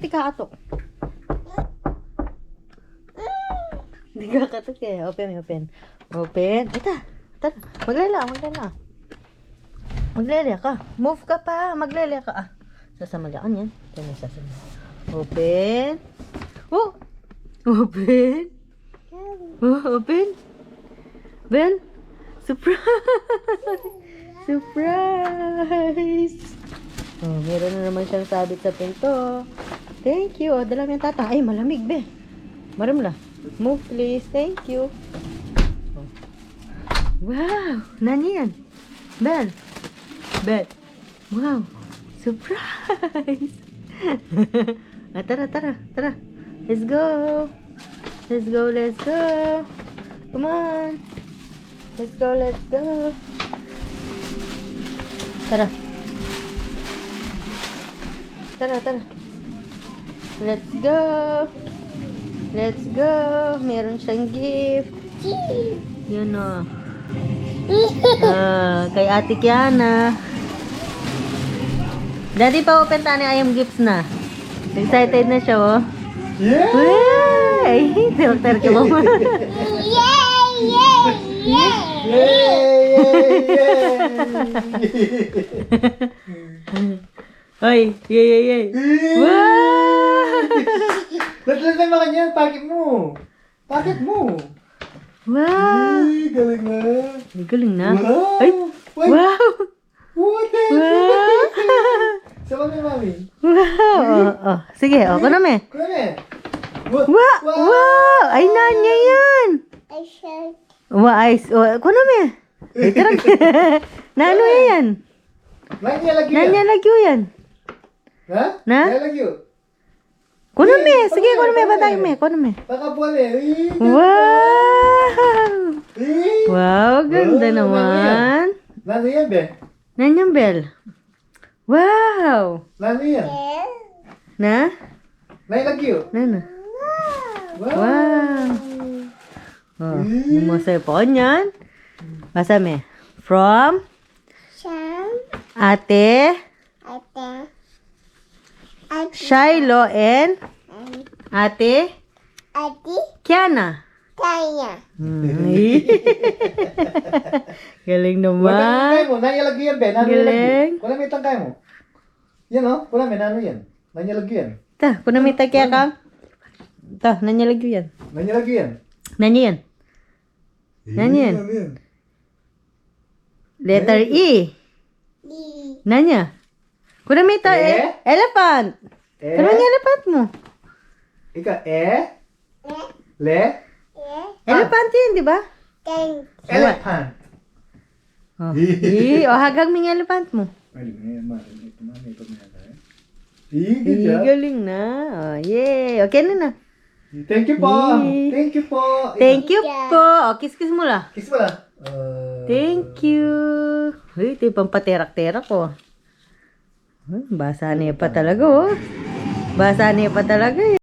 iti kaatok. Hindi ka katok eh. Open. Ita. Tara. Maglala ka. Move ka pa. Maglala ka. Sasamalaan yan. Ito na sasamalaan. Open. Oh! Open. Oh, open. Bell. Surprise! Oh, meron na naman siyang sabit sa pinto. Thank you. Oh, dala mo yung tata. Ay, malamig, be. Maramla. Move, please. Thank you. Oh. Wow! Nani yan? Bell. Wow! Surprise! Tara. Let's go. Come on. Let's go. Tara. Let's go. Meron siyang gift. Yun o. Kay Ate KEANNA. Daddy pa open tani ayam gifts na. Excited na siya oh. Yeah! Ay, doktor ka ba? Ay, yay. Wow! Natlas na mga niyan, pakit mo. Wow! Ay, galing na. Galing na. Wow! Ay, wow! What the? Wow! Sama mo, mami. Wow! Sige, kunami. Wow! Ay, nanya yan! Kunami. Ay, tarang. Nano yan? Nanya lagyo yan. Ha? Na? Nanya lagyo. Kunami. Sige, kunami. Kunami. Pakabuan eh. Wow! Wow, ganda naman. Nano yan, be? Nanyang bell. Wow! Nano yan? Na? Nanya lagyo. Nana? Wow! Oh, yung mga cellphone yan. Basa me. From Ate SHILOH and Ate KEANNA. Galing naman. Nanya lagyo yan, be? Galing. Wala may tangkay mo. Yan o. Wala may nano yan. Nanya lagyo yan. Ta, kunamita kaya ka? Ta, nanya lagyo yan. Nanya lagyo yan. Nanya yan. Nanya yan. Letter E. Nanya. Kunamita elephant. Kunamita elephant mo. Ika, le, Elephant yun, di ba? elephant. Oh, hagang ming elephant mo. Good job. Galing na. Oh, yay. Okay na. Thank you po. Thank you po. Oh, kiss mo la. Kiss mo lang. Thank you. Uy, ito yung pampaterak-terak ko. Basa niya pa talaga, oh. Basa niya pa talaga, eh.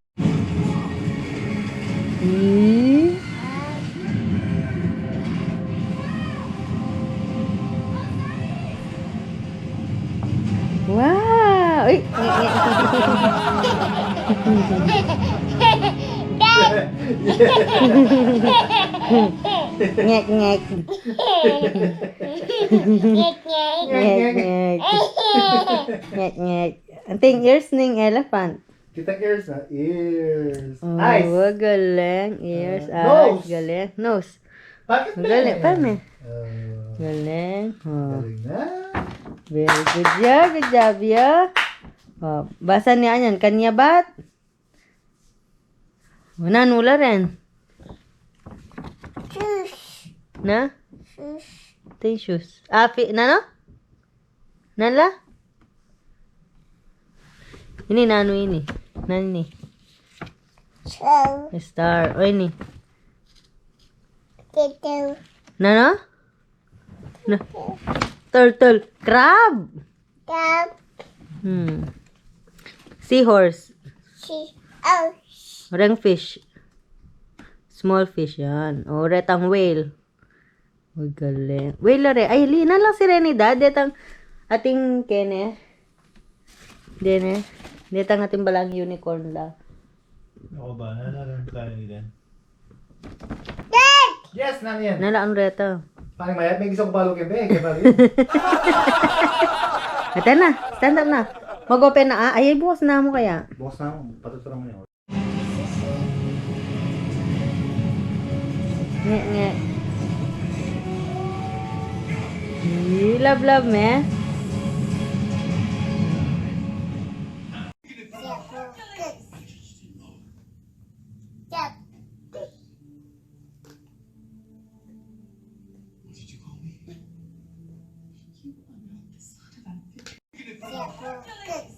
Wow! Uy! Ngek. Anting ears ning elephant. Kita ears na. Ears. Oh, Eyes. galing. Ears, Nose. eyes. Galing. Nose. Bakit na? Galing. Paano? Galing. Oh. Galing na. Very good job. Good job, ya. Oh, basa niya yan. Kanya bat? Nula rin. Na? Tissues. Nano? Nala? Ini nano ini. Nani? Star. O ini. Nano? Na? Turtle. Crab. Seahorse. Ringfish. Small fish yan. O, retang whale. Uy, galing. Whale re. Ay, lina lang si Renidad. Detang ating kene. Dene. Dito nga timbalang unicorn la. Ako ba? Nalalang tayo nila. Yes, nani yan? Nalaan reto. Paling mayat, may gusto ko balog yung bag. Ito na, stand up na. Mag-open na Ay, bukas na mo kaya. Bukas na ako. Patuturang mo niya. Nge. Love, me. Yeah,